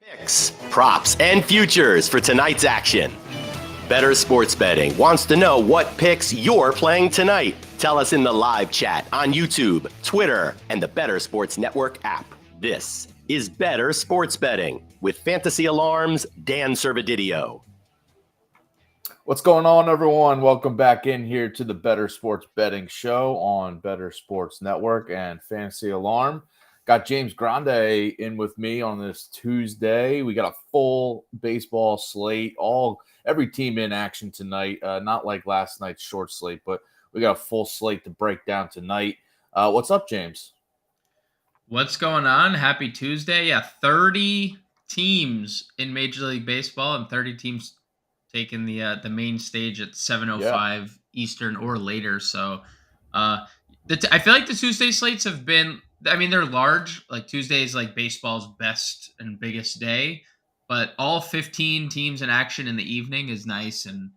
Picks, props, and futures for tonight's action. Bettor Sports Betting wants to know what picks you're playing tonight. Tell us in the live chat on YouTube, Twitter, and the Bettor Sports Network app. This is Bettor Sports Betting with Fantasy Alarm's Dan Servodidio. What's going on, everyone? Welcome back in here to the Bettor Sports Betting Show on Bettor Sports Network and Fantasy Alarm. Got James Grande in with me on this Tuesday. We got a full baseball slate, every team in action tonight. Not like last night's short slate, but we got a full slate to break down tonight. What's up, James? What's going on? Happy Tuesday. Yeah, 30 teams in Major League Baseball and 30 teams taking the main stage at 7:05 Eastern or later. So I feel like the Tuesday slates have been, they're large. Like Tuesday is like baseball's best and biggest day, but all 15 teams in action in the evening is nice and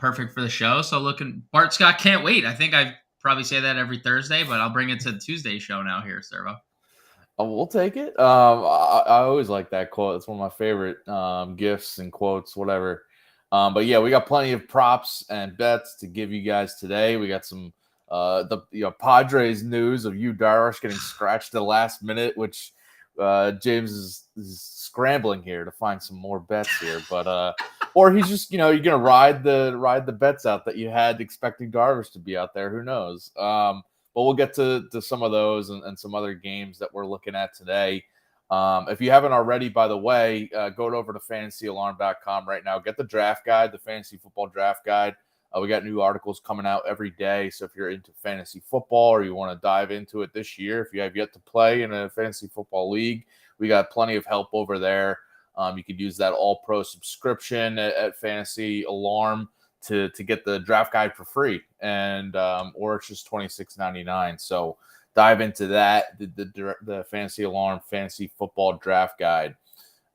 perfect for the show. So Bart Scott can't wait. I think I probably say that every Thursday, but I'll bring it to the Tuesday show now here, Servo. Oh, we'll take it. I always like that quote. It's one of my favorite gifts and quotes, whatever. But yeah, we got plenty of props and bets to give you guys today. We got some Padres news of Yu Darvish getting scratched at the last minute, which James is scrambling here to find some more bets here. But or he's just you're gonna ride the bets out that you had expecting Darvish to be out there. Who knows? But we'll get to some of those and some other games that we're looking at today. If you haven't already, by the way, go over to fantasyalarm.com right now. Get the draft guide, the fantasy football draft guide. We got new articles coming out every day. So if you're into fantasy football or you want to dive into it this year, if you have yet to play in a fantasy football league, we got plenty of help over there. You could use that all-pro subscription at Fantasy Alarm to get the draft guide for free, and or it's just $26.99. So dive into that, the Fantasy Alarm Fantasy Football Draft Guide.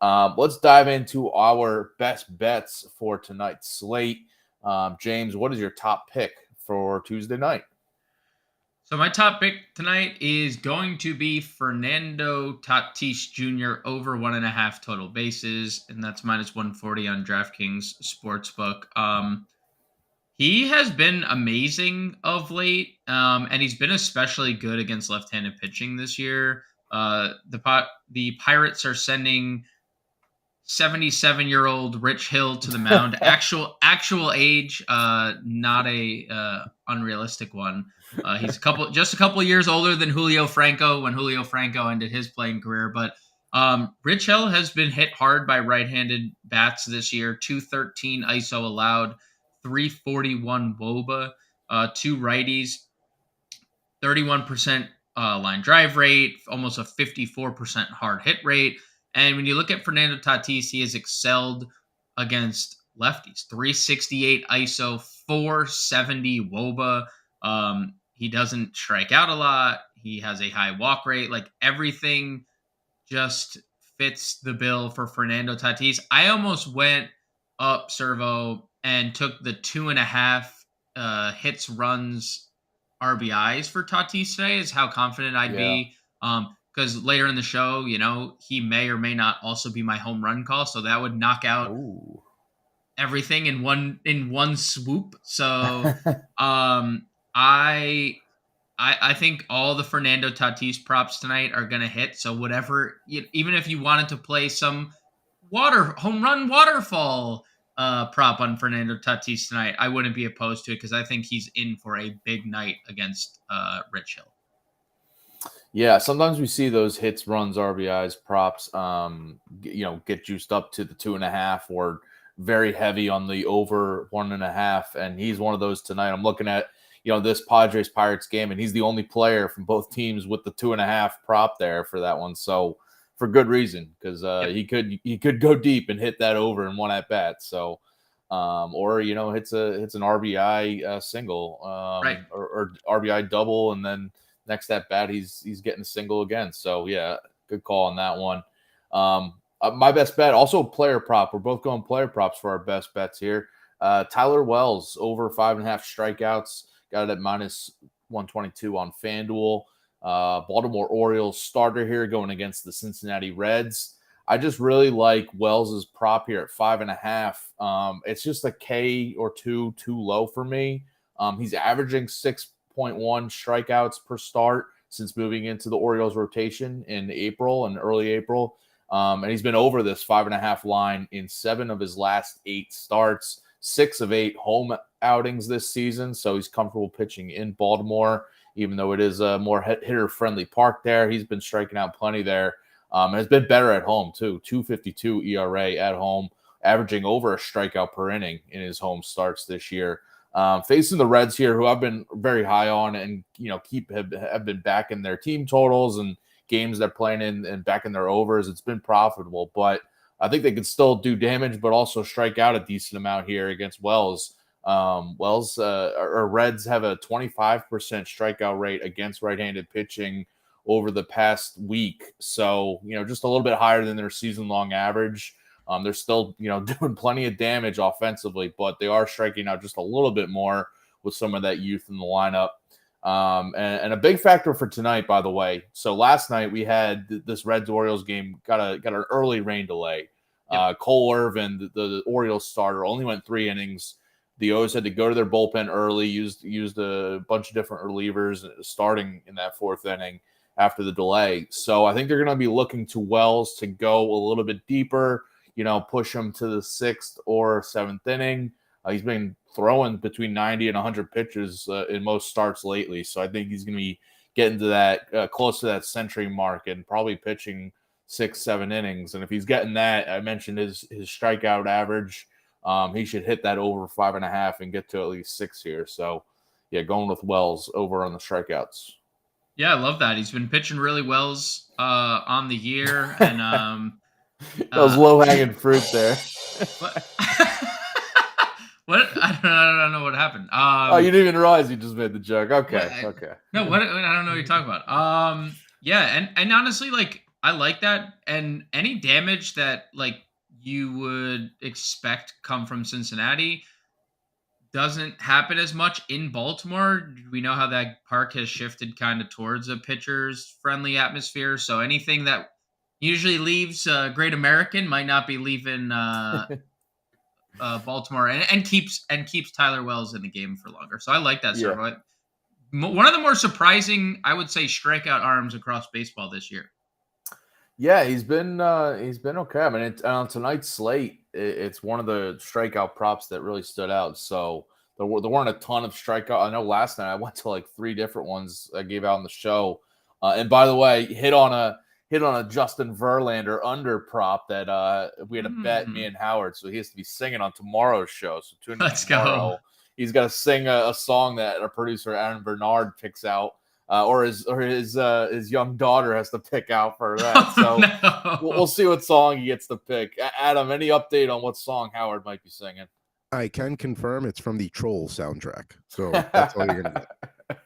Let's dive into our best bets for tonight's slate. James, what is your top pick for Tuesday night? So my top pick tonight is going to be Fernando Tatis Jr. over 1.5 total bases, and that's minus 140 on DraftKings Sportsbook. He has been amazing of late, and he's been especially good against left-handed pitching this year. The Pirates are sending 77-year-old Rich Hill to the mound. actual age, not a unrealistic one. He's just a couple years older than Julio Franco when Julio Franco ended his playing career. But Rich Hill has been hit hard by right-handed bats this year. 213 ISO allowed, 341 WOBA, two righties, 31% line drive rate, almost a 54% hard hit rate. And when you look at Fernando Tatis, he has excelled against lefties. 368 ISO, 470 WOBA. He doesn't strike out a lot. He has a high walk rate. Like everything just fits the bill for Fernando Tatis. I almost went up, Servo, and took the 2.5 hits, runs, RBIs for Tatis today is how confident I'd be. Because later in the show, he may or may not also be my home run call. So that would knock out everything in one swoop. So I think all the Fernando Tatis props tonight are going to hit. So whatever, even if you wanted to play some home run waterfall prop on Fernando Tatis tonight, I wouldn't be opposed to it because I think he's in for a big night against Rich Hill. Yeah, sometimes we see those hits, runs, RBIs, props, get juiced up to the 2.5 or very heavy on the over 1.5. And he's one of those tonight. I'm looking at, this Padres Pirates game, and he's the only player from both teams with the 2.5 prop there for that one. So for good reason, because he could go deep and hit that over in one at bat. So, or hits an RBI single, right, or RBI double, and then next at bat he's getting a single again. So yeah, good call on that one. My best bet, also player prop. We're both going player props for our best bets here. Tyler Wells over 5.5 strikeouts. Got it at minus 122 on FanDuel. Baltimore Orioles starter here going against the Cincinnati Reds. I just really like Wells's prop here at 5.5. It's just a K or two too low for me. He's averaging 6.1 strikeouts per start since moving into the Orioles rotation in April and early April. And he's been over this 5.5 line in 7 of his last 8 starts, 6 of 8 home outings this season. So he's comfortable pitching in Baltimore, even though it is a more hitter-friendly park there. He's been striking out plenty there. And has been better at home, too. 2.52 ERA at home, averaging over a strikeout per inning in his home starts this year. Facing the Reds here, who I've been very high on and, have been back in their team totals and games they're playing in and back in their overs. It's been profitable, but I think they can still do damage, but also strike out a decent amount here against Wells. Reds have a 25% strikeout rate against right-handed pitching over the past week. So, just a little bit higher than their season-long average. They're still, doing plenty of damage offensively, but they are striking out just a little bit more with some of that youth in the lineup. And a big factor for tonight, by the way. So last night we had this Reds-Orioles game, got an early rain delay. Yep. Cole Irvin, the Orioles starter, only went 3 innings. The O's had to go to their bullpen early, used a bunch of different relievers starting in that 4th inning after the delay. So I think they're going to be looking to Wells to go a little bit deeper, push him to the 6th or 7th inning. He's been throwing between 90 and 100 pitches in most starts lately. So I think he's going to be getting to that close to that century mark and probably pitching 6-7 innings. And if he's getting that, I mentioned his strikeout average. He should hit that over 5.5 and get to at least 6 here. So yeah, going with Wells over on the strikeouts. Yeah, I love that. He's been pitching really well on the year, and that was low-hanging fruit there. What? I don't know what happened. You didn't even realize you just made the joke. Okay. No, what? I don't know what you're talking about. Yeah, and honestly, I like that, and any damage that you would expect come from Cincinnati doesn't happen as much in Baltimore. We know how that park has shifted kind of towards a pitcher's friendly atmosphere. So anything that usually leaves Great American might not be leaving Baltimore, and keeps Tyler Wells in the game for longer. So I like that, Servo. Yeah. One of the more surprising, I would say, strikeout arms across baseball this year. Yeah, he's been okay. I mean, on tonight's slate, it's one of the strikeout props that really stood out. So there weren't a ton of strikeout. I know last night I went to 3 different ones I gave out on the show. And by the way, hit on a Justin Verlander under prop that we had a bet, me and Howard. So he has to be singing on tomorrow's show. So tune in tomorrow. Go. He's got to sing a song that our producer Aaron Bernard picks out. Or his young daughter has to pick out for that. So we'll see what song he gets to pick. Adam, any update on what song Howard might be singing? I can confirm it's from the Troll soundtrack. So that's all you're gonna get.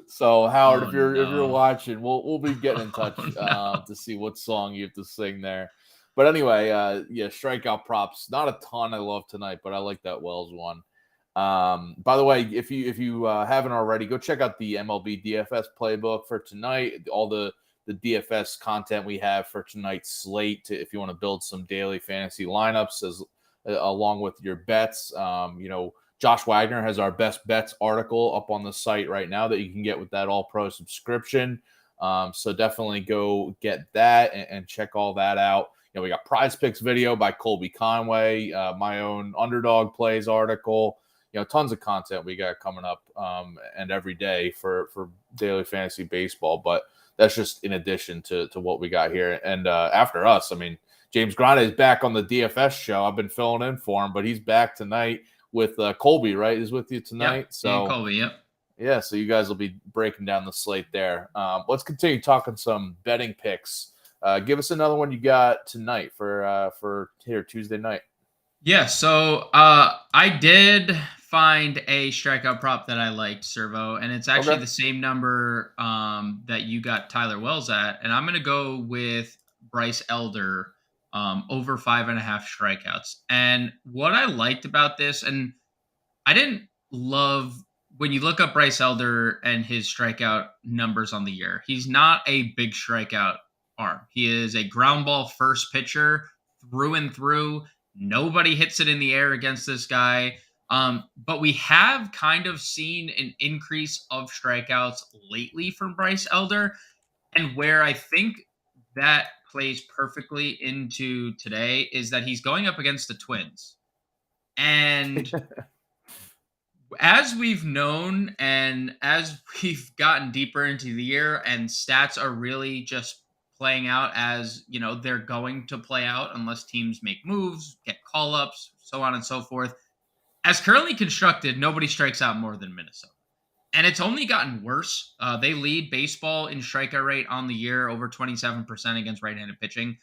So Howard, if you're watching, we'll be getting in touch to see what song you have to sing there. But anyway, strikeout props. Not a ton I love tonight, but I like that Wells one. By the way, if you haven't already, go check out the MLB DFS playbook for tonight. All the DFS content we have for tonight's slate, if you want to build some daily fantasy lineups along with your bets. Josh Wagner has our best bets article up on the site right now that you can get with that All Pro subscription. So definitely go get that and check all that out. We got Prize Picks video by Colby Conway, my own Underdog Plays article. Tons of content we got coming up and every day for daily fantasy baseball. But that's just in addition to what we got here. And after us, I mean, James Grande is back on the DFS show. I've been filling in for him, but he's back tonight with Colby, right? He's with you tonight. Yep. So Colby, yep. Yeah, so you guys will be breaking down the slate there. Let's continue talking some betting picks. Give us another one you got tonight for here Tuesday night. Yeah, so I did find a strikeout prop that I liked, Servo, and it's actually the same number that you got Tyler Wells at, and I'm going to go with Bryce Elder over 5.5 strikeouts. And what I liked about this, and I didn't love when you look up Bryce Elder and his strikeout numbers on the year, he's not a big strikeout arm. He is a ground ball first pitcher through and through. Nobody hits it in the air against this guy. But we have kind of seen an increase of strikeouts lately from Bryce Elder. And where I think that plays perfectly into today is that he's going up against the Twins. And as we've known and as we've gotten deeper into the year and stats are really just playing out as, they're going to play out unless teams make moves, get call-ups, so on and so forth. As currently constructed, nobody strikes out more than Minnesota. And it's only gotten worse. They lead baseball in strikeout rate on the year, over 27% against right-handed pitching.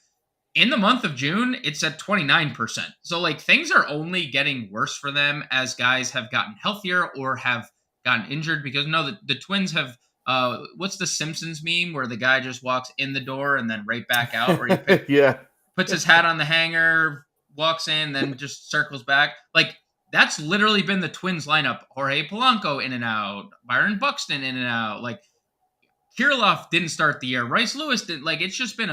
In the month of June, it's at 29%. So, things are only getting worse for them as guys have gotten healthier or have gotten injured. Because, no, the Twins have, what's the Simpsons meme where the guy just walks in the door and then right back out? Where he puts his hat on the hanger, walks in, then just circles back. That's literally been the Twins lineup. Jorge Polanco in and out. Byron Buxton in and out. Kirilloff didn't start the year. Rice Lewis didn't. It's just been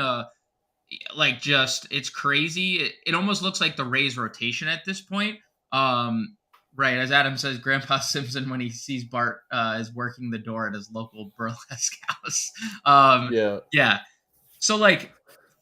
it's crazy. It almost looks like the Rays rotation at this point. Right. As Adam says, Grandpa Simpson, when he sees Bart is working the door at his local burlesque house. Yeah. So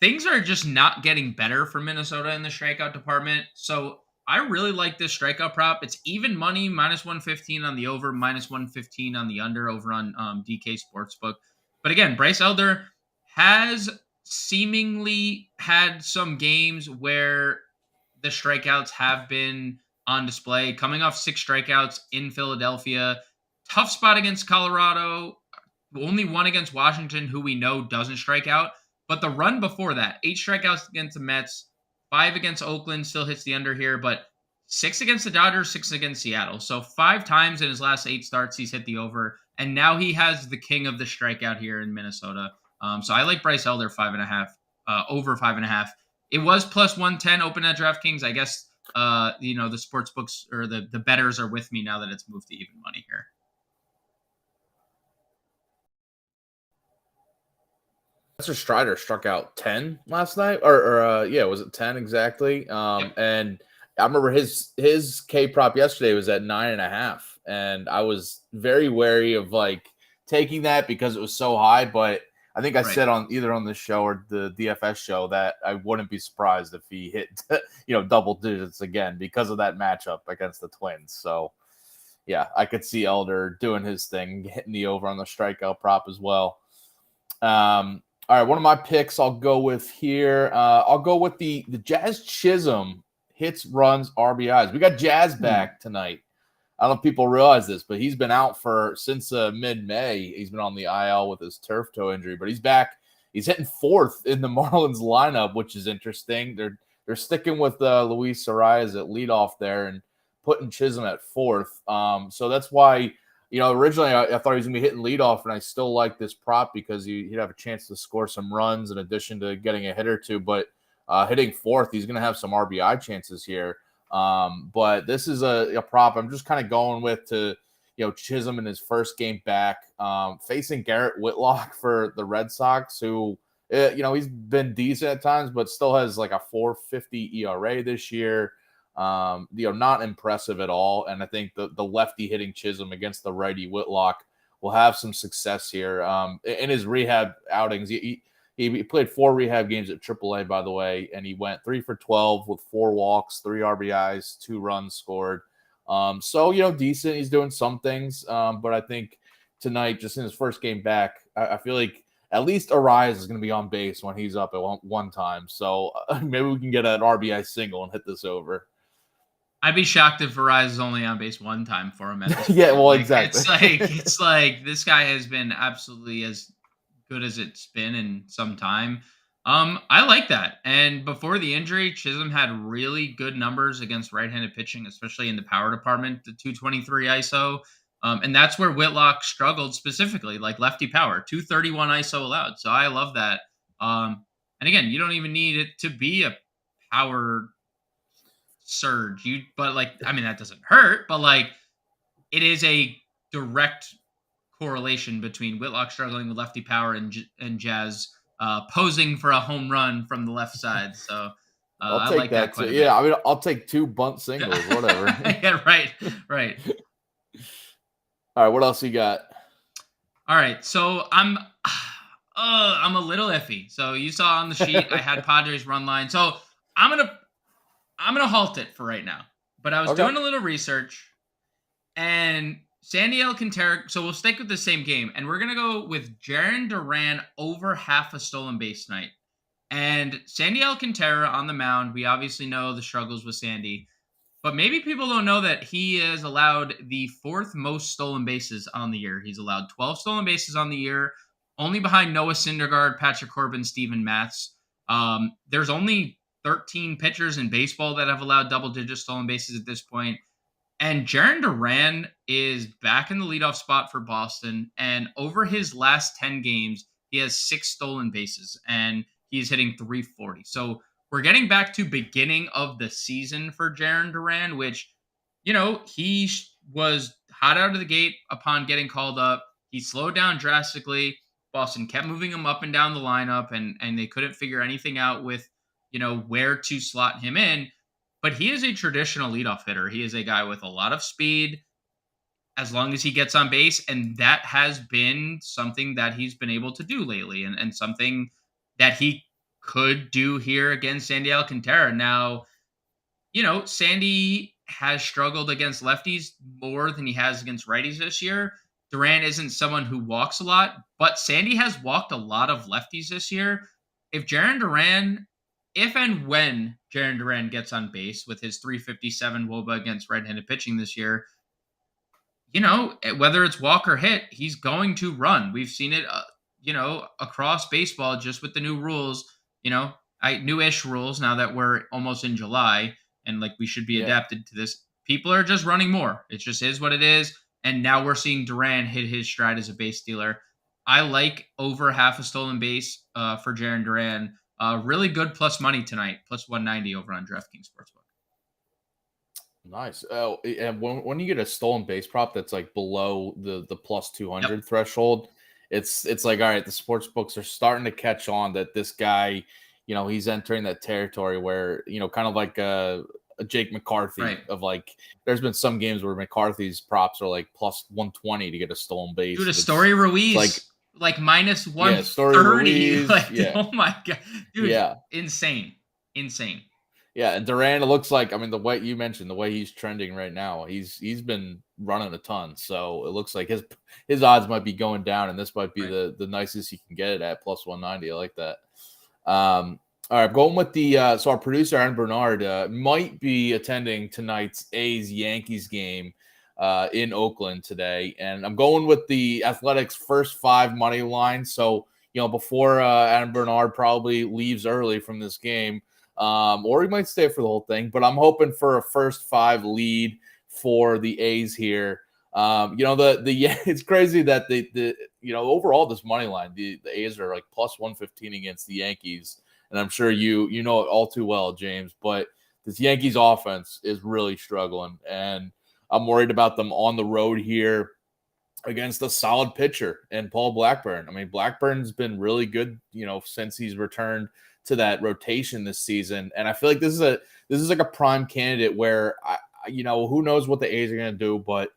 things are just not getting better for Minnesota in the strikeout department. So I really like this strikeout prop. It's even money, -115 on the over, -115 on the under over on DK Sportsbook. But again, Bryce Elder has seemingly had some games where the strikeouts have been on display, coming off 6 strikeouts in Philadelphia. Tough spot against Colorado. Only one against Washington, who we know doesn't strike out. But the run before that, 8 strikeouts against the Mets, 5 against Oakland, still hits the under here, but 6 against the Dodgers, 6 against Seattle. So 5 times in his last 8 starts, he's hit the over. And now he has the king of the strikeout here in Minnesota. So I like Bryce Elder 5.5, over 5.5. It was +110 open at DraftKings. I guess, the sports books or the bettors are with me now that it's moved to even money here. Spencer Strider struck out 10 last night, or was it 10 exactly? Yep. And I remember his K prop yesterday was at 9.5, and I was very wary of taking that because it was so high. But I think I said on either on this show or the DFS show that I wouldn't be surprised if he hit double digits again because of that matchup against the Twins. So yeah, I could see Elder doing his thing, hitting the over on the strikeout prop as well. All right, one of my picks I'll go with here. I'll go with the Jazz Chisholm hits, runs, RBIs. We got Jazz back tonight. I don't know if people realize this, but he's been out since mid-May. He's been on the IL with his turf toe injury, but he's back. He's hitting 4th in the Marlins lineup, which is interesting. They're sticking with Luis Arias at leadoff there and putting Chisholm at 4th. So that's why. Originally I thought he was going to be hitting leadoff, and I still like this prop because he'd have a chance to score some runs in addition to getting a hit or two. But hitting 4th, he's going to have some RBI chances here. But this is a prop I'm just kind of going with to, Chisholm in his first game back, facing Garrett Whitlock for the Red Sox, who, he's been decent at times, but still has a 4.50 ERA this year. Not impressive at all. And I think the lefty hitting Chisholm against the righty Whitlock will have some success here. In his rehab outings, he played 4 rehab games at AAA, by the way, and he went 3 for 12 with 4 walks, 3 RBIs, 2 runs scored. So, decent. He's doing some things. But I think tonight, just in his first game back, I feel like at least Arias is going to be on base when he's up at one time. So maybe we can get an RBI single and hit this over. I'd be shocked if Arias is only on base 1 time for him. At this Yeah, point. well, exactly. It's like this guy has been absolutely as good as it's been in some time. I like that. And before the injury, Chisholm had really good numbers against right-handed pitching, especially in the power department, the 223 ISO. And that's where Whitlock struggled specifically, lefty power, 231 ISO allowed. So I love that. And again, you don't even need it to be a power surge, that doesn't hurt, but it is a direct correlation between Whitlock struggling with lefty power and Jazz posing for a home run from the left side. So I'll I take like that that quite too. a bit. Yeah, I mean, I'll take 2 bunt singles, whatever. Yeah, right. All right, what else you got? All right, so I'm a little iffy. So you saw on the sheet I had Padres run line. So I'm gonna halt it for right now. But I was Okay. doing a little research, and Sandy Alcantara. So we'll stick with the same game, and we're gonna go with Jarren Duran over half a stolen base tonight. And Sandy Alcantara on the mound. We obviously know the struggles with Sandy. But maybe people don't know that he is allowed the fourth most stolen bases on the year. He's allowed 12 stolen bases on the year, only behind Noah Syndergaard, Patrick Corbin, Steven Matz. There's only 13 pitchers in baseball that have allowed double-digit stolen bases at this point. And Jarren Duran is back in the leadoff spot for Boston. And over his last 10 games, he has 6 stolen bases, and he's hitting 340. So we're getting back to beginning of the season for Jarren Duran, which, he was hot out of the gate upon getting called up. He slowed down drastically. Boston kept moving him up and down the lineup, and they couldn't figure anything out with, where to slot him in. But he is a traditional leadoff hitter. He is a guy with a lot of speed as long as he gets on base. And that has been something that he's been able to do lately, and something that he could do here against Sandy Alcantara. Now, Sandy has struggled against lefties more than he has against righties this year. Duran isn't someone who walks a lot, but Sandy has walked a lot of lefties this year. If and when Jarren Duran gets on base with his 357 WOBA against right-handed pitching this year, whether it's walk or hit, he's going to run. We've seen it, across baseball just with the new rules, newish rules now that we're almost in July and like we should be adapted to this. People are just running more. It just is what it is. And now we're seeing Duran hit his stride as a base stealer. I like over half a stolen base for Jarren Duran. Really good plus money tonight, plus 190 over on DraftKings Sportsbook. Nice. Oh, and when you get a stolen base prop that's like below the plus 200 threshold, it's like, all right, the sports books are starting to catch on that this guy, he's entering that territory where, kind of like a Jake McCarthy of like, there's been some games where McCarthy's props are like plus 120 to get a stolen base. Dude, Story Ruiz like minus 130. Oh my God. Dude, insane. Yeah, and Duran, it looks like, the way you mentioned, the way he's trending right now, he's been running a ton. So it looks like his odds might be going down, and this might be the nicest you can get it at plus 190. I like that. All right, going with the so our producer Aaron Bernard might be attending tonight's A's-Yankees game in Oakland today, and I'm going with the Athletics first 5 money line. So before Aaron Bernard probably leaves early from this game. Or he might stay for the whole thing, but I'm hoping for a first 5 lead for the A's here. It's crazy that the overall this money line, the A's are like plus 115 against the Yankees, and I'm sure you know it all too well, James. But this Yankees offense is really struggling, and I'm worried about them on the road here against a solid pitcher and Paul Blackburn. Blackburn's been really good, since he's returned to that rotation this season. And I feel like this is like a prime candidate where who knows what the A's are going to do, but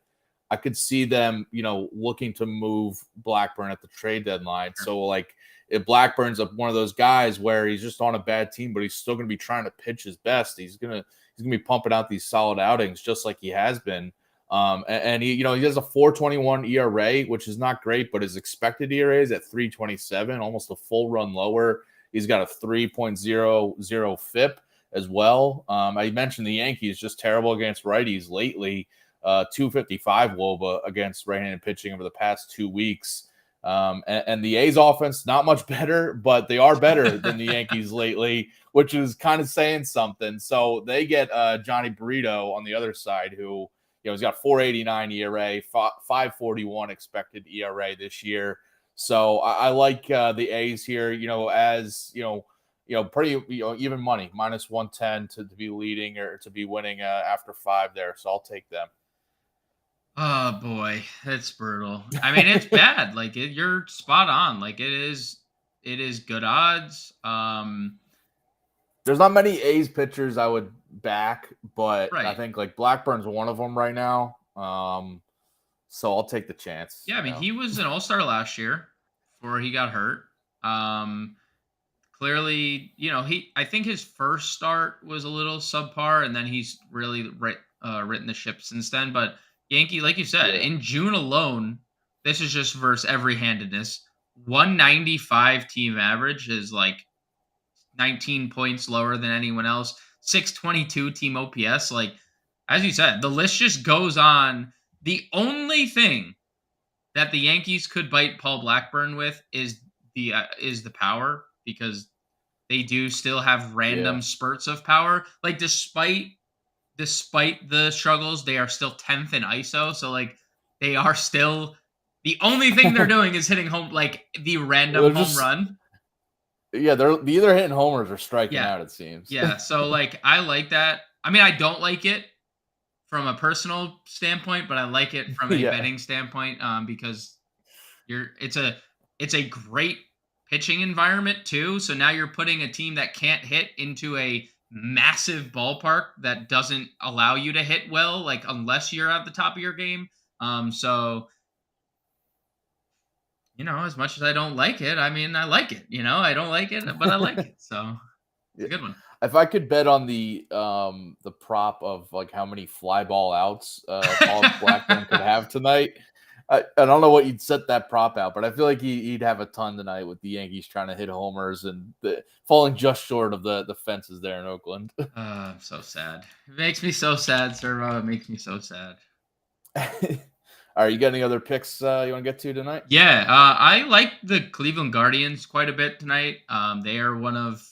I could see them, looking to move Blackburn at the trade deadline. So like if Blackburn's one of those guys where he's just on a bad team, but he's still going to be trying to pitch his best. He's going to be pumping out these solid outings just like he has been. And he has a 4.21 ERA, which is not great, but his expected ERA is at 3.27, almost a full run lower. He's got a 3.00 FIP as well. I mentioned the Yankees just terrible against righties lately. 255 WOBA against right-handed pitching over the past 2 weeks. And the A's offense, not much better, but they are better than the Yankees lately, which is kind of saying something. So they get Johnny Burrito on the other side, who he's got 4.89 ERA, 5.41 expected ERA this year. So I like the A's here, as pretty even money, minus 110 to be leading or to be winning after 5 there. So I'll take them. Oh boy, that's brutal. It's bad. You're spot on. It is it is good odds. There's not many A's pitchers I would back, but I Right. think like Blackburn's one of them right now. So I'll take the chance. Yeah, I mean, he was an all-star last year before he got hurt. Um, Clearly, I think his first start was a little subpar, and then he's really written the ship since then. But Yankee, like you said, Yeah. in June alone, this is just versus every handedness. 195 team average is like 19 points lower than anyone else. 622 team OPS. Like, as you said, the list just goes on. The only thing that the Yankees could bite Paul Blackburn with is the power, because they do still have random spurts of power. Like, despite the struggles, they are still 10th in ISO. So like, they are still, the only thing they're doing is hitting home, like the random home run. Yeah, they're either hitting homers or striking out, it seems. Yeah, so like, I like that. I mean, I don't like it from a personal standpoint, but I like it from a betting standpoint, because it's a great pitching environment too. So now you're putting a team that can't hit into a massive ballpark that doesn't allow you to hit well, like unless you're at the top of your game. So as much as I don't like it, I mean, I like it. I don't like it, but I like it. So it's a good one. If I could bet on the prop of like how many fly ball outs Paul Blackburn could have tonight, I don't know what you'd set that prop out, but I feel like he'd have a ton tonight with the Yankees trying to hit homers and falling just short of the fences there in Oakland. I'm so sad. It makes me so sad, Servo. It makes me so sad. All right, you got any other picks you want to get to tonight? Yeah, I like the Cleveland Guardians quite a bit tonight. They are one of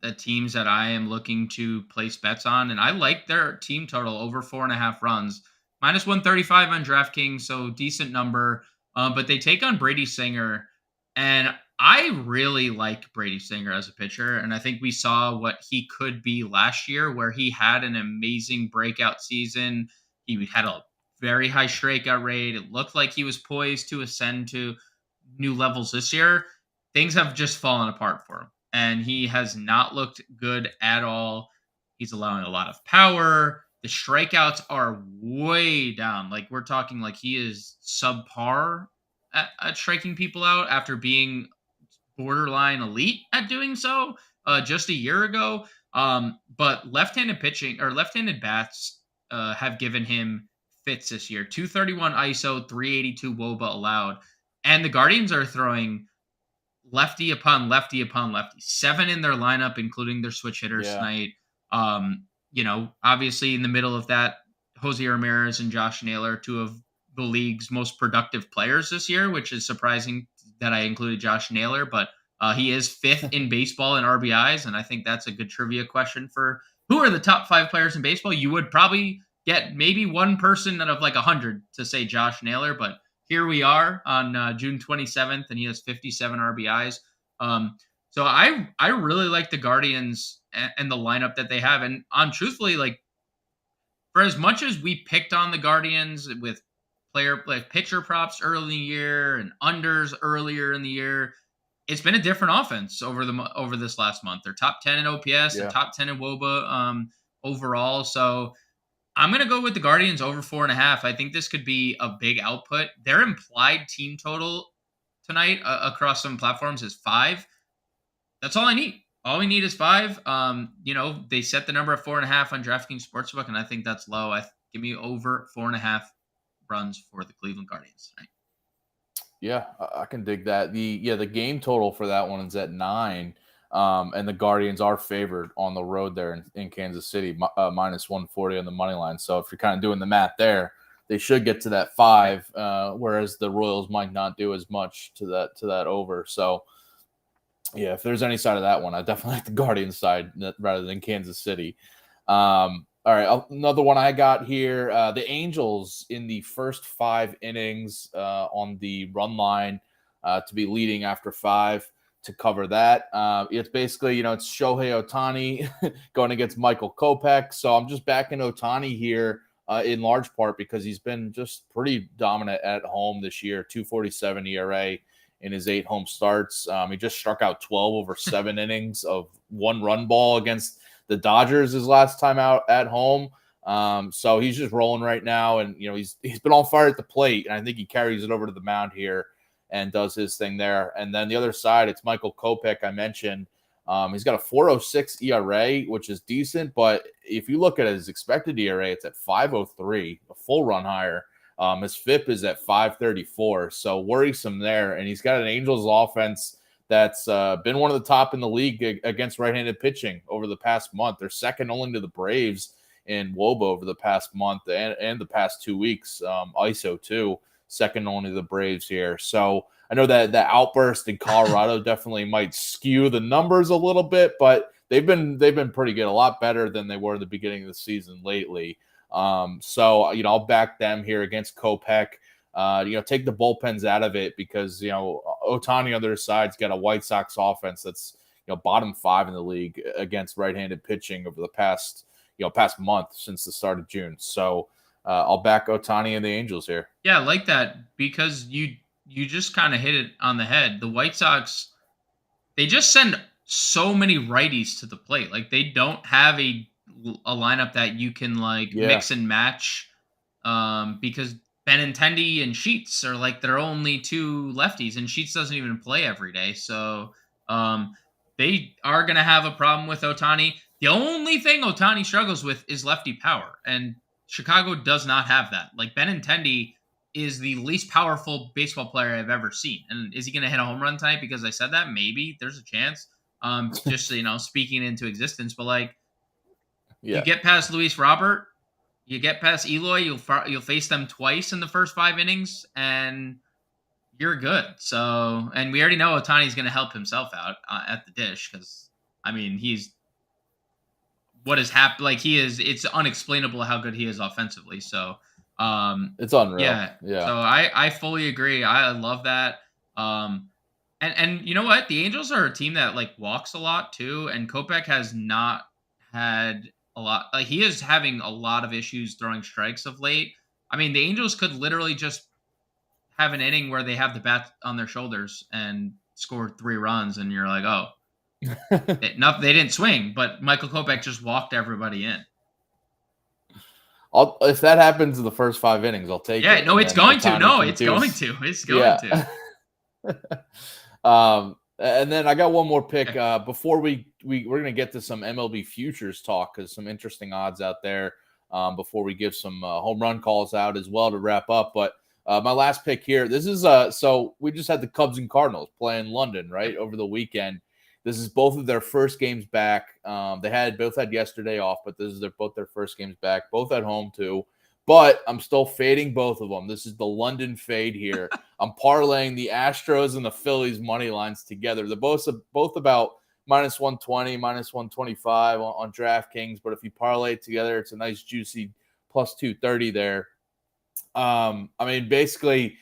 the teams that I am looking to place bets on, and I like their team total over 4.5 runs. Minus 135 on DraftKings, so decent number. But they take on Brady Singer, and I really like Brady Singer as a pitcher, and I think we saw what he could be last year, where he had an amazing breakout season. He had a very high strikeout rate. It looked like he was poised to ascend to new levels this year. Things have just fallen apart for him, and he has not looked good at all. He's allowing a lot of power. The strikeouts are way down. Like, we're talking like he is subpar at striking people out after being borderline elite at doing so just a year ago. But left-handed pitching or left-handed bats have given him fits this year. 231 ISO, 382 WOBA allowed. And the Guardians are throwing lefty upon lefty upon lefty. 7 in their lineup, including their switch hitters tonight. Obviously in the middle of that, Jose Ramirez and Josh Naylor, 2 of the league's most productive players this year, which is surprising that I included Josh Naylor, but he is 5th in baseball in RBIs. And I think that's a good trivia question for who are the top 5 players in baseball. You would probably get maybe one person out of like 100 to say Josh Naylor, but here we are on June 27th, and he has 57 RBIs. So I really like the Guardians and the lineup that they have. And truthfully, like, for as much as we picked on the Guardians with pitcher props early in the year and unders earlier in the year, it's been a different offense over this last month. They're top 10 in OPS, and top 10 in WOBA overall. So I'm going to go with the Guardians over 4.5. I think this could be a big output. Their implied team total tonight across some platforms is 5. That's all I need. All we need is 5. They set the number at 4.5 on DraftKings Sportsbook, and I think that's low. Give me over 4.5 runs for the Cleveland Guardians tonight. Yeah, I can dig that. The game total for that one is at 9. And the Guardians are favored on the road there in Kansas City, minus 140 on the money line. So if you're kind of doing the math there, they should get to that 5, whereas the Royals might not do as much to that over. So yeah, if there's any side of that one, I definitely like the Guardians side rather than Kansas City. All right, another one I got here, the Angels in the first 5 innings on the run line to be leading after 5. To cover that, it's basically, it's Shohei Ohtani going against Michael Kopech. So I'm just backing Ohtani here in large part because he's been just pretty dominant at home this year. 2.47 ERA in his 8 home starts. He just struck out 12 over 7 innings of 1-run ball against the Dodgers his last time out at home. So he's just rolling right now, and he's been on fire at the plate, and I think he carries it over to the mound here and does his thing there. And then the other side, it's Michael Kopech, I mentioned. He's got a 4.06 ERA, which is decent, but if you look at his expected ERA, it's at 5.03, a full run higher. His FIP is at 5.34, so worrisome there. And he's got an Angels offense that's been one of the top in the league against right-handed pitching over the past month. They're second only to the Braves in WOBA over the past month and the past 2 weeks. ISO too, second only to the Braves here. So I know that outburst in Colorado definitely might skew the numbers a little bit, but they've been pretty good, a lot better than they were at the beginning of the season lately. So I'll back them here against Kopech. Take the bullpens out of it because Ohtani on their side's got a White Sox offense that's bottom 5 in the league against right-handed pitching over the past month since the start of June. So I'll back Ohtani and the Angels here. Yeah, I like that because you just kind of hit it on the head. The White Sox, they just send so many righties to the plate. Like they don't have a lineup that you can mix and match because Benintendi and Sheets are like their only 2 lefties, and Sheets doesn't even play every day. So they are going to have a problem with Ohtani. The only thing Ohtani struggles with is lefty power, and Chicago does not have that. Like Benintendi is the least powerful baseball player I've ever seen. And is he going to hit a home run tonight because I said that? Maybe. There's a chance. Just speaking into existence. But you get past Luis Robert, you get past Eloy, you'll face them twice in the first 5 innings, and you're good. So, and we already know Ohtani's going to help himself out at the dish because, he's what has happened. It's unexplainable how good he is offensively. So, it's unreal. Yeah. So I fully agree. I love that. And you know what? The Angels are a team that walks a lot too. And Kopech has not had a lot. He is having a lot of issues throwing strikes of late. The Angels could literally just have an inning where they have the bat on their shoulders and score 3 runs, and you're like, oh, they didn't swing, but Michael Kopech just walked everybody in. If that happens in the first 5 innings, I'll take it. Yeah, no, it's going to. No, it's going to. It's going to. And then I got one more pick before we're going to get to some MLB futures talk because some interesting odds out there before we give some home run calls out as well to wrap up. But my last pick here, this is so we just had the Cubs and Cardinals play in London, right, over the weekend. This is both of their first games back. They both had yesterday off, but this is both their first games back, both at home too. But I'm still fading both of them. This is the London fade here. I'm parlaying the Astros and the Phillies money lines together. They're both about -120, -125 on DraftKings. But if you parlay it together, it's a nice juicy +230 there. Basically,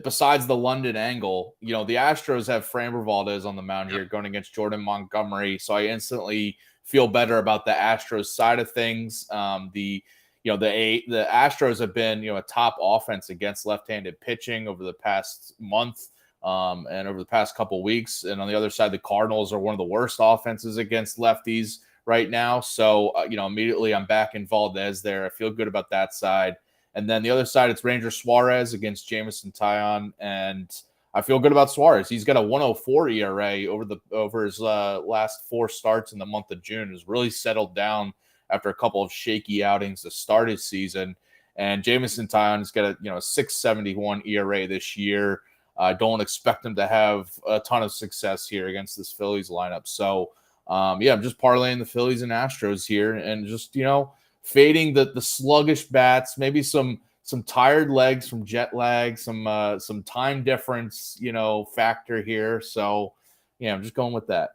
besides the London angle, the Astros have Framber Valdez on the mound here going against Jordan Montgomery. So I instantly feel better about the Astros side of things. The Astros have been, a top offense against left-handed pitching over the past month and over the past couple weeks. And on the other side, the Cardinals are one of the worst offenses against lefties right now. So, immediately I'm back in Valdez there. I feel good about that side. And then the other side, it's Ranger Suarez against Jameson Taillon, and I feel good about Suarez. He's got a 1.04 ERA over his last 4 starts in the month of June. Has really settled down after a couple of shaky outings to start his season. And Jameson Taillon's got a 6.71 ERA this year. I don't expect him to have a ton of success here against this Phillies lineup. So, I'm just parlaying the Phillies and Astros here, and just fading the sluggish bats, maybe some tired legs from jet lag, some time difference, factor here. So, I'm just going with that.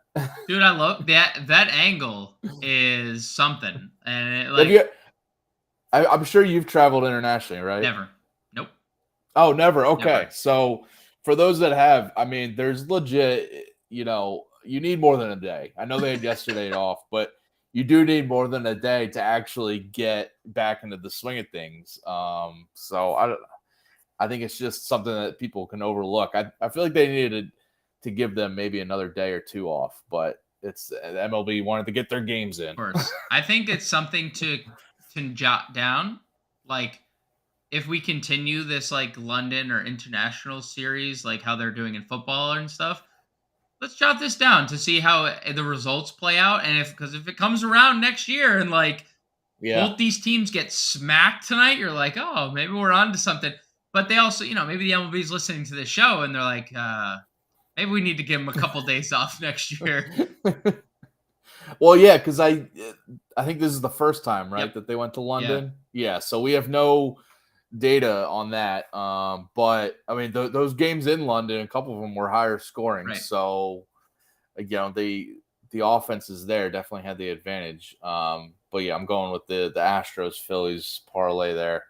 Dude, I love that. That angle is something. And I'm sure you've traveled internationally, right? Never. Nope. Oh, never. Okay. Never. So for those that have, there's legit, you need more than a day. I know they had yesterday off, but you do need more than a day to actually get back into the swing of things. So I I think it's just something that people can overlook. I feel like they needed to give them maybe another day or two off, but it's MLB wanted to get their games in. Of course. I think it's something to jot down. Like, if we continue this like London or international series, like how they're doing in football and stuff, let's jot this down to see how the results play out. And because if it comes around next year and like Yeah. both these teams get smacked tonight, you're like, oh, maybe we're on to something. But they also, maybe the MLB is listening to this show and they're like, maybe we need to give them a couple days off next year. Well, yeah, because I think this is the first time, right, Yep. that they went to London. Yeah, so we have no data on that. But I mean, those games in London, a couple of them were higher scoring. Right. So, the offenses there definitely had the advantage. But yeah, I'm going with the Astros Phillies parlay there.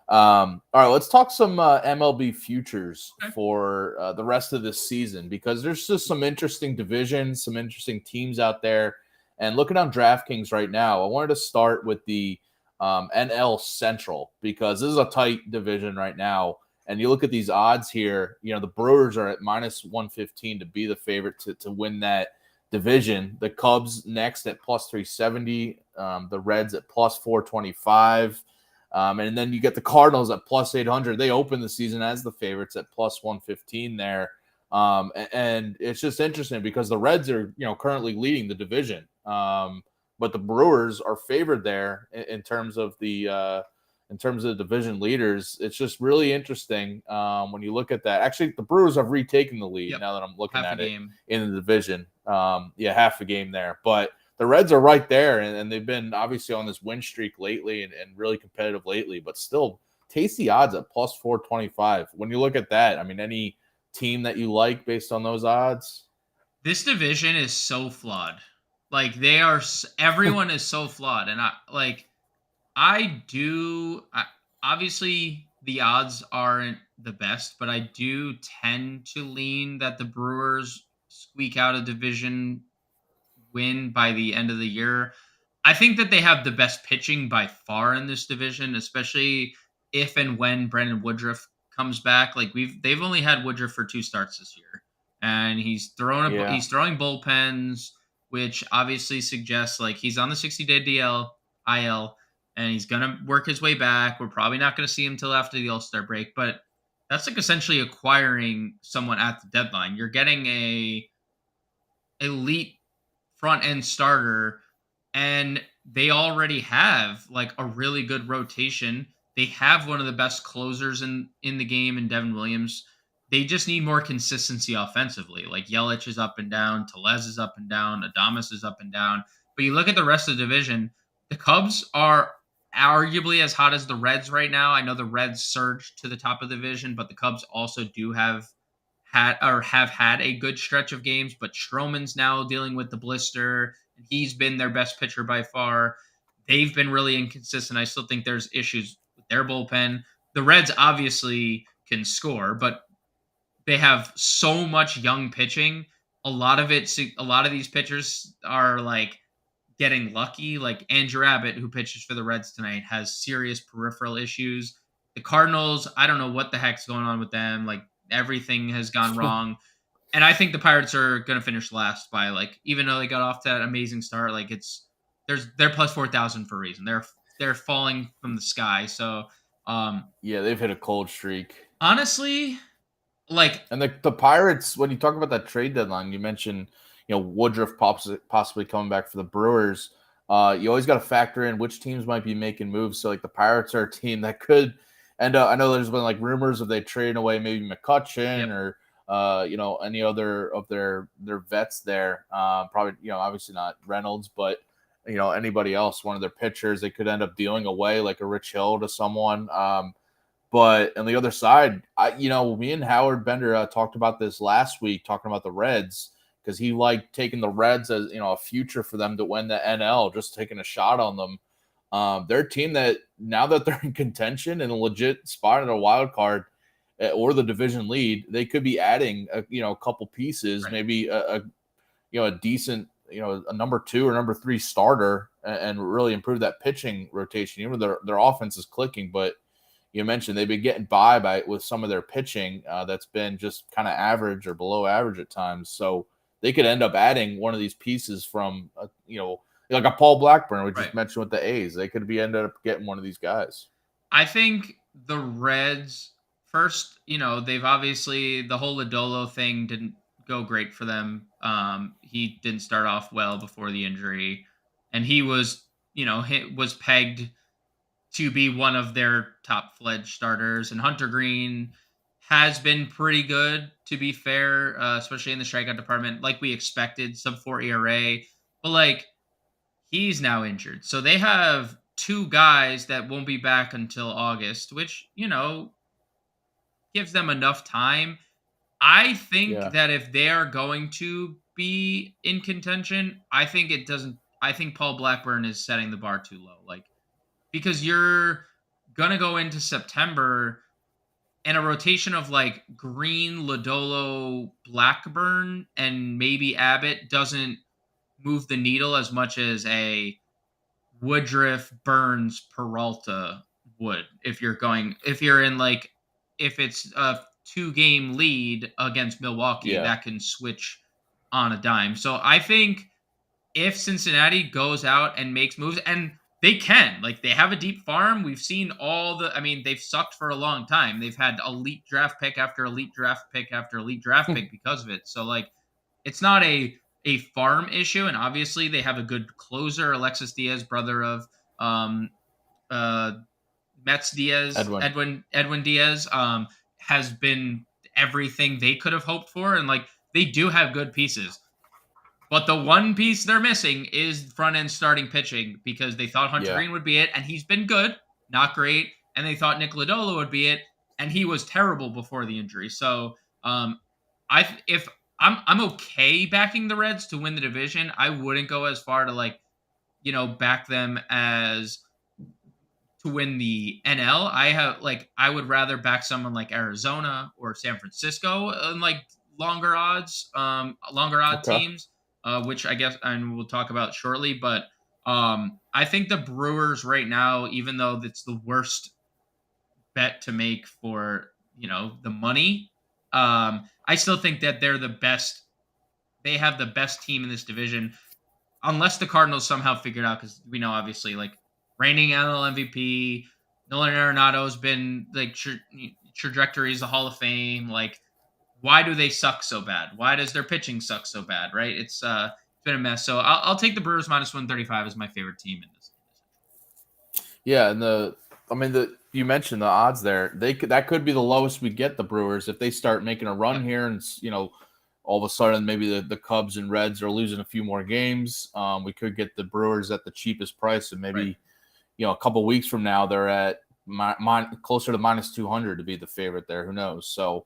All right, let's talk some MLB futures for the rest of this season, because there's just some interesting divisions, some interesting teams out there. And looking on DraftKings right now, I wanted to start with the NL Central, because this is a tight division right now. And you look at these odds here, the Brewers are at -115 to be the favorite to win that division. The Cubs next at +370, the Reds at +425. And then you get the Cardinals at +800. They open the season as the favorites at +115 there. And it's just interesting because the Reds are, currently leading the division. But the Brewers are favored there in terms of the division leaders. It's just really interesting when you look at that. Actually, the Brewers have retaken the lead now that I'm looking at it in the division. Half a game there. But the Reds are right there, and they've been obviously on this win streak lately and really competitive lately, but still tasty odds at +425. When you look at that, I mean, any team that you like based on those odds? This division is so flawed. Like, everyone is so flawed. And obviously the odds aren't the best, but I do tend to lean that the Brewers squeak out a division win by the end of the year. I think that they have the best pitching by far in this division, especially if and when Brandon Woodruff comes back. Like, they've only had Woodruff for 2 starts this year, and he's throwing bullpens, which obviously suggests like he's on the 60-day IL, and he's gonna work his way back. We're probably not gonna see him till after the All-Star break, but that's like essentially acquiring someone at the deadline. You're getting a elite front end starter, and they already have like a really good rotation. They have one of the best closers in the game in Devin Williams. They just need more consistency offensively. Like, Yelich is up and down, Tellez is up and down, Adames is up and down. But you look at the rest of the division, the Cubs are arguably as hot as the Reds right now. I know the Reds surged to the top of the division, but the Cubs also do have had a good stretch of games. But Stroman's now dealing with the blister, and he's been their best pitcher by far. They've been really inconsistent. I still think there's issues with their bullpen. The Reds obviously can score, but they have so much young pitching. A lot of these pitchers are like getting lucky. Like Andrew Abbott, who pitches for the Reds tonight, has serious peripheral issues. The Cardinals, I don't know what the heck's going on with them. Like, everything has gone wrong. And I think the Pirates are going to finish last by, like, even though they got off to that amazing start, like, they're plus 4,000 for a reason. They're falling from the sky. So, they've hit a cold streak. Honestly, like, and the Pirates, when you talk about that trade deadline, you mentioned, Woodruff possibly coming back for the Brewers. You always got to factor in which teams might be making moves. So, like, the Pirates are a team that could. And I know there's been like rumors of they trading away maybe McCutchen or any other of their vets there. Probably, obviously not Reynolds, but anybody else, one of their pitchers, they could end up dealing away like a Rich Hill to someone. But on the other side, me and Howard Bender talked about this last week, talking about the Reds, because he liked taking the Reds as a future for them to win the NL, just taking a shot on them. They're a team that, now that they're in contention and a legit spot in a wild card or the division lead, they could be adding a couple pieces, maybe a decent a number 2 or number 3 starter, and really improve that pitching rotation. Even their offense is clicking, but you mentioned they've been getting by with some of their pitching that's been just kind of average or below average at times. So they could end up adding one of these pieces from, like a Paul Blackburn, we just mentioned with the A's. They could be ended up getting one of these guys. I think the Reds first, they've obviously the whole Lodolo thing didn't go great for them. He didn't start off well before the injury, and he was, was pegged to be one of their top fledged starters. And Hunter Green has been pretty good, to be fair, especially in the strikeout department, like we expected, sub-4 ERA. But like, he's now injured. So they have two guys that won't be back until August, which, gives them enough time. I think that if they are going to be in contention, I think Paul Blackburn is setting the bar too low. Like, because you're going to go into September and a rotation of like Green, Lodolo, Blackburn, and maybe Abbott doesn't move the needle as much as a Woodruff, Burns, Peralta would. If it's a 2-game lead against Milwaukee, that can switch on a dime. So I think if Cincinnati goes out and makes moves, and they can, like, they have a deep farm. We've seen they've sucked for a long time. They've had elite draft pick after elite draft pick after elite draft pick because of it. So like, it's not a farm issue. And obviously they have a good closer, Alexis Diaz, brother of Mets Diaz, Edwin Diaz, has been everything they could have hoped for. And like, they do have good pieces. But the one piece they're missing is front-end starting pitching, because they thought Hunter Green would be it, and he's been good, not great. And they thought Nick Lodolo would be it, and he was terrible before the injury. So I'm okay backing the Reds to win the division. I wouldn't go as far to back them as to win the NL. I would rather back someone like Arizona or San Francisco in like longer odd teams. Which I guess, and we'll talk about shortly, but I think the Brewers right now, even though it's the worst bet to make for, the money, I still think that they're the best. They have the best team in this division, unless the Cardinals somehow figure it out, because we know, obviously, like, reigning NL MVP, Nolan Arenado's been, like, trajectory is the Hall of Fame, like, why do they suck so bad? Why does their pitching suck so bad? Right? It's been a mess. So I'll take the Brewers minus 135 as my favorite team in this. Yeah, and you mentioned the odds there. That could be the lowest we get the Brewers if they start making a run here, and all of a sudden maybe the Cubs and Reds are losing a few more games. We could get the Brewers at the cheapest price, and maybe a couple weeks from now they're at closer to minus 200 to be the favorite there. Who knows? So.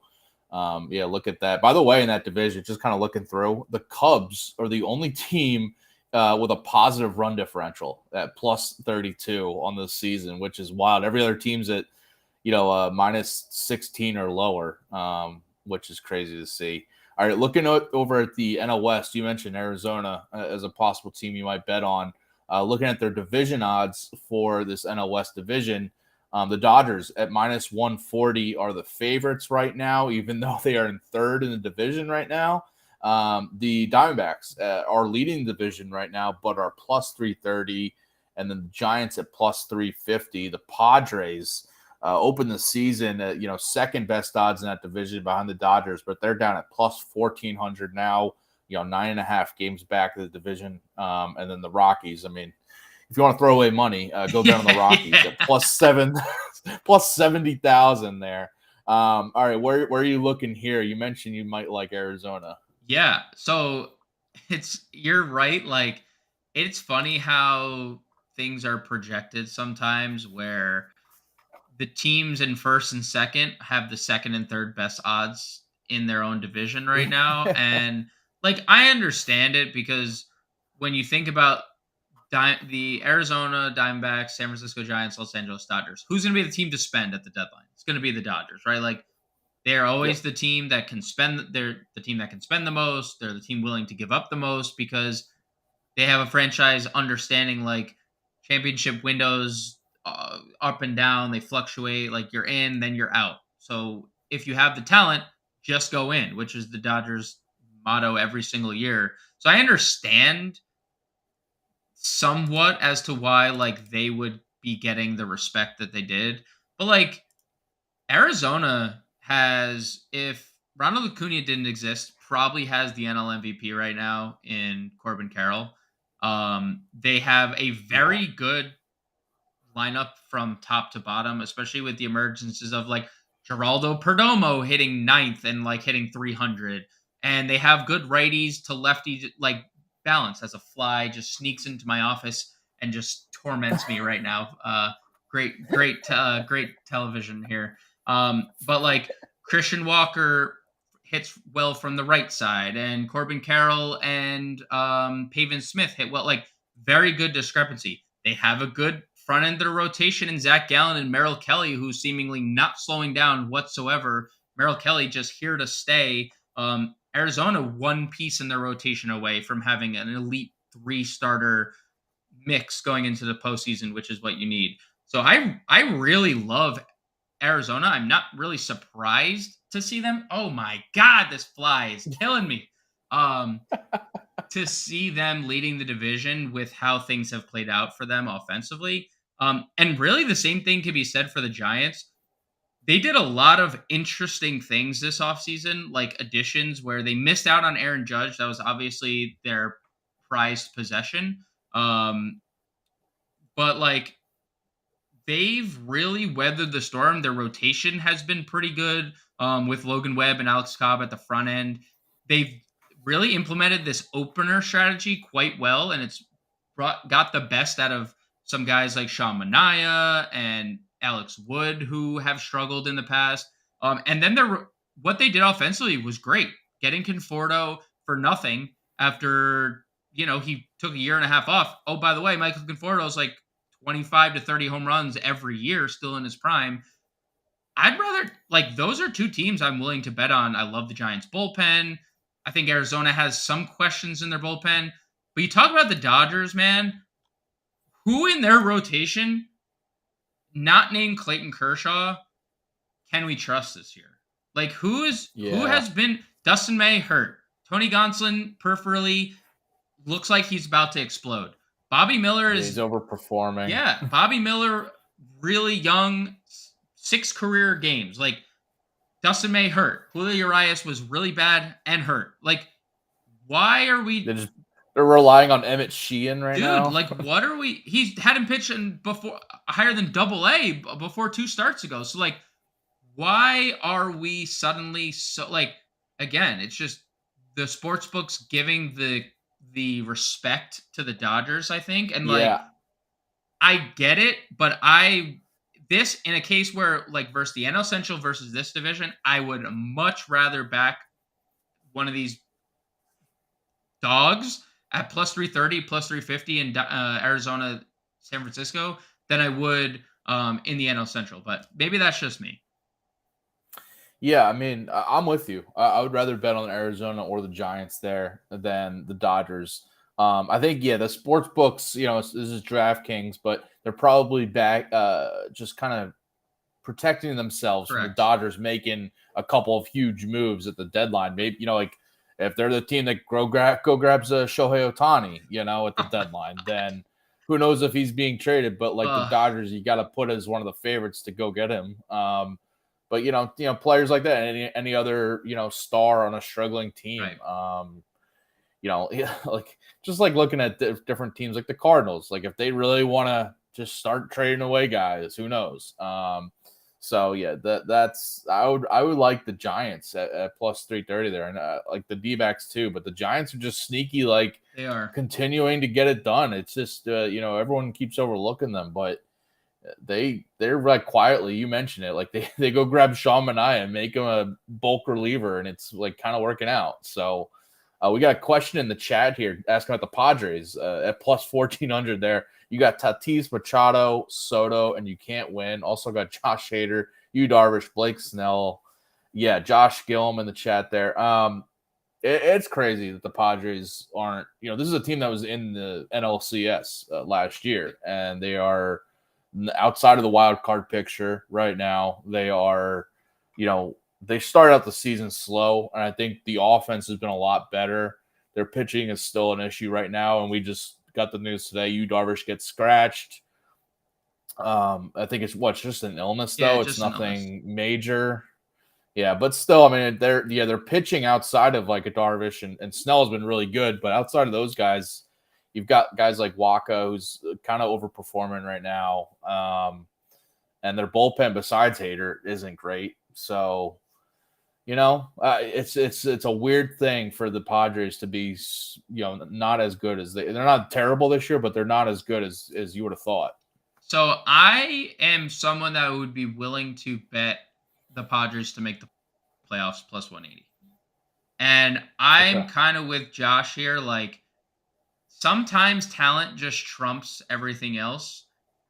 Look at that. By the way, in that division, just kind of looking through, the Cubs are the only team with a positive run differential at plus 32 on this season, which is wild. Every other team's at, minus 16 or lower, which is crazy to see. All right, looking over at the NL West, you mentioned Arizona as a possible team you might bet on. Looking at their division odds for this NL West division, the Dodgers at minus 140 are the favorites right now, even though they are in third in the division right now. The Diamondbacks are leading the division right now, but are plus 330. And then the Giants at plus 350. The Padres open the season at, second best odds in that division behind the Dodgers, but they're down at plus 1,400 now, 9.5 games back of the division. And then the Rockies, if you want to throw away money, go down on the Rockies at plus 70,000 there. All right, where are you looking here? You mentioned you might like Arizona. Yeah, so you're right. Like, it's funny how things are projected sometimes, where the teams in first and second have the second and third best odds in their own division right now. And like, I understand it, because when you think about the Arizona Diamondbacks, San Francisco Giants, Los Angeles Dodgers, who's going to be the team to spend at the deadline? It's going to be the Dodgers, right? Like, they're always the team that can spend. They're the team that can spend the most. They're the team willing to give up the most, because they have a franchise understanding, like, championship windows up and down. They fluctuate. Like you're in, then you're out. So if you have the talent, just go in, which is the Dodgers' motto every single year. So I understand somewhat as to why like they would be getting the respect that they did. But like Arizona has, if Ronald Acuna didn't exist, probably has the NL MVP right now in Corbin Carroll. They have a very good lineup from top to bottom, especially with the emergences of like Geraldo Perdomo hitting ninth and like hitting 300. And they have good righties to lefties, like balance as a fly just sneaks into my office and just torments me right now. Great television here. But like Christian Walker hits well from the right side, and Corbin Carroll and Pavin Smith hit well. Like very good discrepancy. They have a good front end of the rotation in Zach Gallen and Merrill Kelly, who's seemingly not slowing down whatsoever. Merrill Kelly just here to stay. Arizona one piece in their rotation away from having an elite 3-starter mix going into the postseason, which is what you need. So I really love Arizona. I'm not really surprised to see them. Oh my God, this fly is killing me. To see them leading the division with how things have played out for them offensively. And really the same thing can be said for the Giants. They did a lot of interesting things this offseason, like additions where they missed out on Aaron Judge. That was obviously their prized possession. But like they've really weathered the storm. Their rotation has been pretty good with Logan Webb and Alex Cobb at the front end. They've really implemented this opener strategy quite well, and it's got the best out of some guys like Sean Manaea and Alex Wood, who have struggled in the past. And then what they did offensively was great, getting Conforto for nothing after he took a year and a half off. Oh, by the way, Michael Conforto is like 25 to 30 home runs every year, still in his prime. I'd rather, like, those are two teams I'm willing to bet on. I love the Giants bullpen. I think Arizona has some questions in their bullpen. But you talk about the Dodgers, man. Who in their rotation, not named Clayton Kershaw, can we trust this year? Like, who has been Dustin May hurt? Tony Gonsolin peripherally looks like he's about to explode. Bobby Miller he's overperforming. Yeah, Bobby Miller, really young, 6 career games. Like, Dustin May hurt. Julio Urias was really bad and hurt. Like, why are we... They're relying on Emmett Sheehan now. Dude, like, what are we... He's had him pitching before higher than AA before 2 starts ago. So, like, why are we suddenly so... Like, again, it's just the sports books giving the respect to the Dodgers, I think. And like, I get it, but this in a case where like versus the NL Central versus this division, I would much rather back one of these dogs at plus 330, plus 350 in Arizona, San Francisco than I would in the NL Central. But maybe that's just me. Yeah, I mean, I'm with you. I would rather bet on Arizona or the Giants there than the Dodgers. I think, the sports books, this is DraftKings, but they're probably back just kind of protecting themselves from the Dodgers making a couple of huge moves at the deadline. Maybe, like if they're the team that go grabs Shohei Ohtani, at the deadline, then who knows if he's being traded. But like the Dodgers, you got to put as one of the favorites to go get him. But players like that, any other star on a struggling team, like just like looking at different teams like the Cardinals, like if they really want to just start trading away guys, who knows? So yeah, that's I would like the Giants at plus 330 there, and like the D-backs too. But the Giants are just sneaky, like they are continuing to get it done. It's just everyone keeps overlooking them, but they're like quietly, you mentioned it, like they go grab Sean Manaea and make him a bulk reliever, and it's like kind of working out. So we got a question in the chat here asking about the Padres at plus 1400 there. You got Tatis, Machado, Soto, and you can't win. Also got Josh Hader, Yu Darvish, Blake Snell. Yeah, Josh Gillum in the chat there. It's crazy that the Padres aren't, this is a team that was in the NLCS last year, and they are outside of the wild card picture right now, they are, they started out the season slow, and I think the offense has been a lot better. Their pitching is still an issue right now, and we just got the news today. Darvish gets scratched. I think it's just an illness though. It's nothing major. Yeah, but still, I mean, they're pitching outside of like a Darvish and Snell has been really good, but outside of those guys, you've got guys like Waka who's kind of overperforming right now, and their bullpen besides Hader isn't great. So, it's a weird thing for the Padres to be, not as good as they're not terrible this year, but they're not as good as you would have thought. So I am someone that would be willing to bet the Padres to make the playoffs plus 180. And I'm kind of with Josh here. Like, sometimes talent just trumps everything else.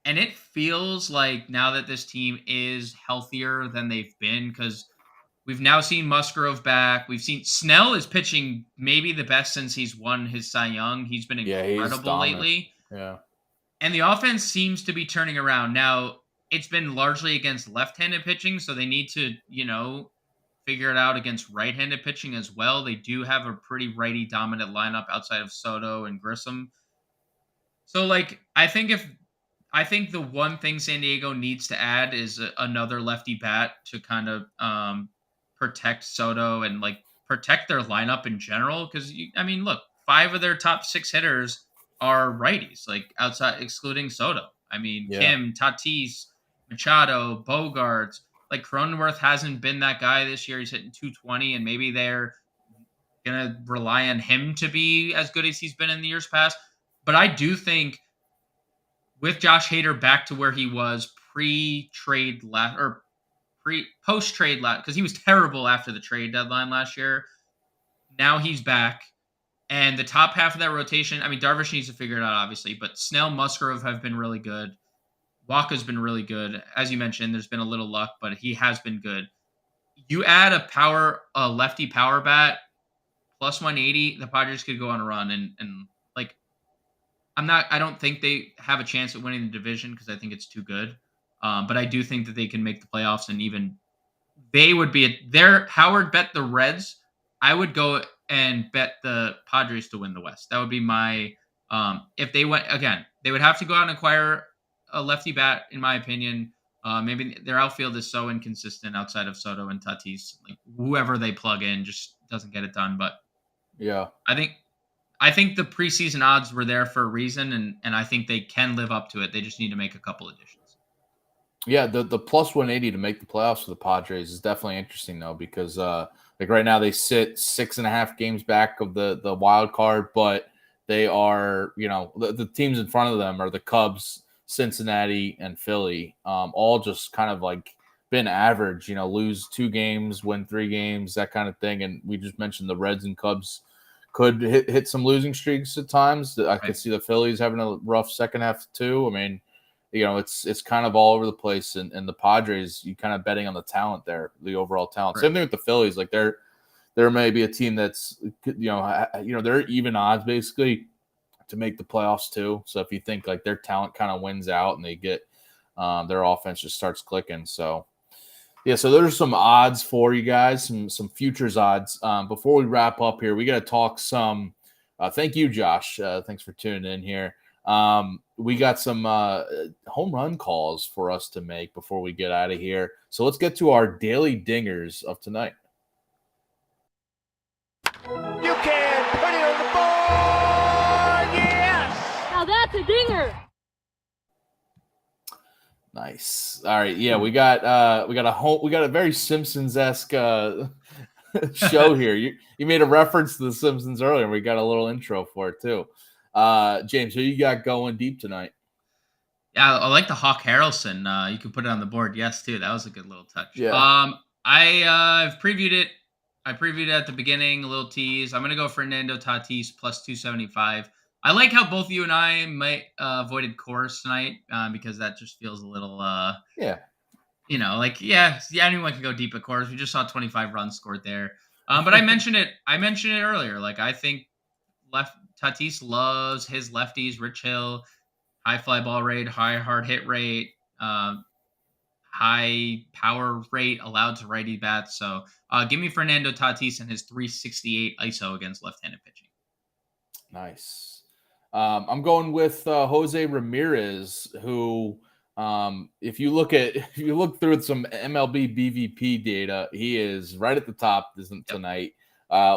And it feels like now that this team is healthier than they've been, because we've now seen Musgrove back. We've seen Snell is pitching maybe the best since he's won his Cy Young. He's been incredible lately. Yeah. And the offense seems to be turning around. Now, it's been largely against left-handed pitching, so they need to, figure it out against right-handed pitching as well. They do have a pretty righty-dominant lineup outside of Soto and Grissom. So, I think the one thing San Diego needs to add is another lefty bat to kind of protect Soto and, protect their lineup in general. Because, look, 5 of their top 6 hitters are righties, outside, excluding Soto. Kim, Tatis, Machado, Bogarts. Cronenworth hasn't been that guy this year. He's hitting 220, and maybe they're going to rely on him to be as good as he's been in the years past. But I do think with Josh Hader back to where he was post-trade last, because he was terrible after the trade deadline last year. Now he's back. And the top half of that rotation, Darvish needs to figure it out, obviously, but Snell, Musgrove have been really good. Waka's been really good. As you mentioned, there's been a little luck, but he has been good. You add a lefty power bat plus 180, the Padres could go on a run. And I don't think they have a chance at winning the division because I think it's too good. But I do think that they can make the playoffs, and even they would be Howard bet the Reds. I would go and bet the Padres to win the West. That would be my if they went again, they would have to go out and acquire a lefty bat, in my opinion. Maybe their outfield is so inconsistent outside of Soto and Tatis. Whoever they plug in just doesn't get it done. But yeah, I think the preseason odds were there for a reason, and I think they can live up to it. They just need to make a couple additions. Yeah, the plus 180 to make the playoffs for the Padres is definitely interesting, though, because right now they sit 6.5 games back of the wild card, but they are, the teams in front of them are the Cubs, Cincinnati, and Philly, all just kind of been average, lose 2 games, win 3 games, that kind of thing. And we just mentioned the Reds and Cubs could hit some losing streaks at times. I could see the Phillies having a rough second half too. It's kind of all over the place, and the Padres, you kind of betting on the talent there, the overall talent. Right. Same thing with the Phillies. There may be a team that's they're even odds basically to make the playoffs too. So if you think their talent kind of wins out and they get their offense just starts clicking. So yeah, so there's some odds for you guys, some futures odds. Before we wrap up here, we got to talk some. Thank you, Josh. Thanks for tuning in here. We got some home run calls for us to make before we get out of here. So let's get to our daily dingers of tonight. You can put it on the board. Yes. Now that's a dinger. Nice. All right. Yeah, we got a very Simpsons-esque show here. You made a reference to the Simpsons earlier, and we got a little intro for it too. James, who you got going deep tonight? Yeah, I like the Hawk Harrelson. You can put it on the board. Yes, too. That was a good little touch. Yeah. I've previewed it. I previewed it at the beginning, a little tease. I'm going to go Fernando Tatis plus 275. I like how both you and I might avoided Coors tonight because that just feels a little anyone can go deep at Coors. We just saw 25 runs scored there. But I mentioned it earlier. I think Tatis loves his lefties. Rich Hill high fly ball rate, high hard hit rate, high power rate allowed to righty bats. So give me Fernando Tatis and his 368 ISO against left-handed pitching. Nice. I'm going with Jose Ramirez, who, if you look through some MLB BVP data, he is right at the top tonight,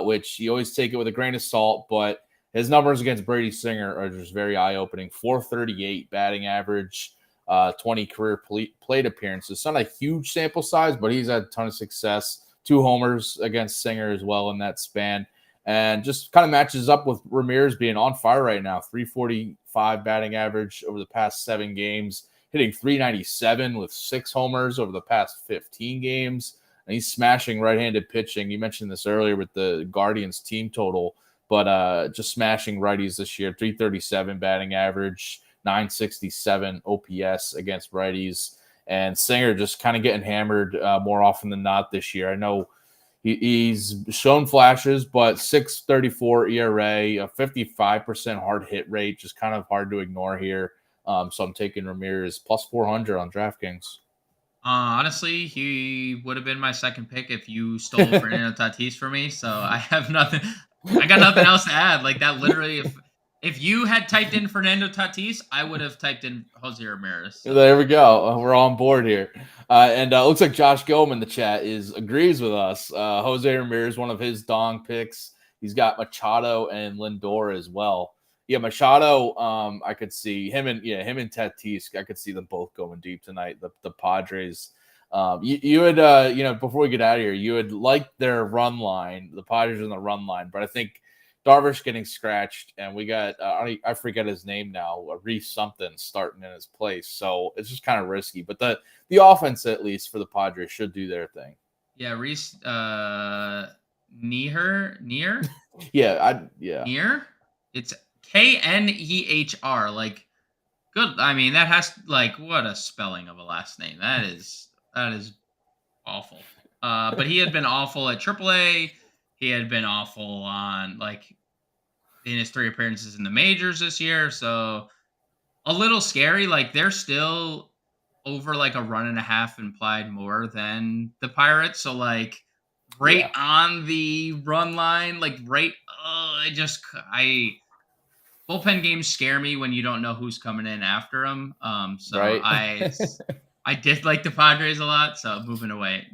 which you always take it with a grain of salt, but his numbers against Brady Singer are just very eye-opening. 438 batting average, 20 career plate appearances. It's not a huge sample size, but he's had a ton of success. 2 homers against Singer as well in that span. And just kind of matches up with Ramirez being on fire right now. 345 batting average over the past 7 games, hitting 397 with 6 homers over the past 15 games. And he's smashing right-handed pitching. You mentioned this earlier with the Guardians team total, but just smashing righties this year. 337 batting average, 967 OPS against righties. And Singer just kind of getting hammered more often than not this year. I know he's shown flashes, but 6.34 ERA, a 55% hard hit rate, just kind of hard to ignore here. So I'm taking Ramirez plus 400 on DraftKings. Honestly, he would have been my second pick if you stole Fernando Tatis for me. So I have nothing. I got nothing else to add. Like that, literally, if you had typed in Fernando Tatis, I would have typed in Jose Ramirez. So. There we go. We're on board here. And looks like Josh Gilman in the chat agrees with us. Jose Ramirez, one of his dong picks. He's got Machado and Lindor as well. Yeah, Machado, I could see him and Tatis. I could see them both going deep tonight. The Padres. You would, before we get out of here, you would like their run line. The Padres in the run line, but I think Darvish getting scratched, and we got I forget his name now, Reese something starting in his place. So it's just kind of risky. But the offense, at least for the Padres, should do their thing. Yeah, Reese Neher. Yeah. Neher. It's Knehr. Like good. I mean, that has what a spelling of a last name. That is awful. But he had been awful at AAA. He had been awful on in his 3 appearances in the majors this year. So a little scary. They're still over a run and a half implied more than the Pirates. So on the run line, bullpen games scare me when you don't know who's coming in after them. So right. I did like the Padres a lot. So moving away.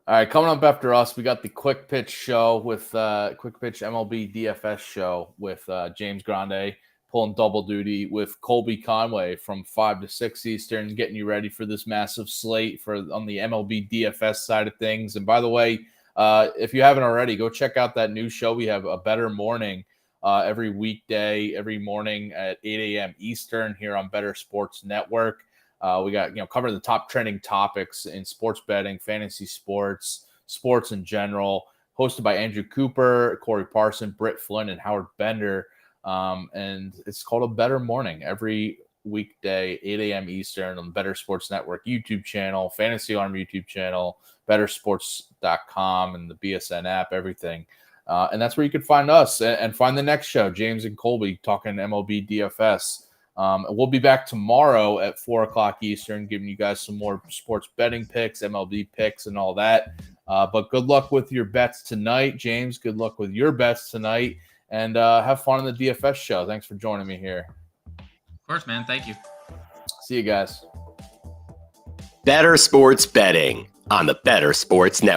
All right, coming up after us, we got the Quick Pitch show with Quick Pitch MLB DFS show with James Grande pulling double duty with Colby Conway from 5 to 6 Eastern, getting you ready for this massive slate on the MLB DFS side of things. And by the way, if you haven't already, go check out that new show. We have a Better Morning every weekday, every morning at 8 a.m. Eastern here on Bettor Sports Network. We got, cover the top trending topics in sports betting, fantasy sports in general, hosted by Andrew Cooper, Corey Parson, Britt Flynn, and Howard Bender. And it's called A Better Morning every weekday, 8 a.m. Eastern on the Bettor Sports Network YouTube channel, Fantasy Alarm YouTube channel, bettersports.com, and the BSN app, everything. And that's where you can find us and find the next show, James and Colby talking MLB DFS. We'll be back tomorrow at 4 o'clock Eastern, giving you guys some more sports betting picks, MLB picks, and all that. But good luck with your bets tonight, James. Good luck with your bets tonight, and have fun on the DFS show. Thanks for joining me here. Of course, man. Thank you. See you guys. Bettor Sports Betting on the Bettor Sports Network.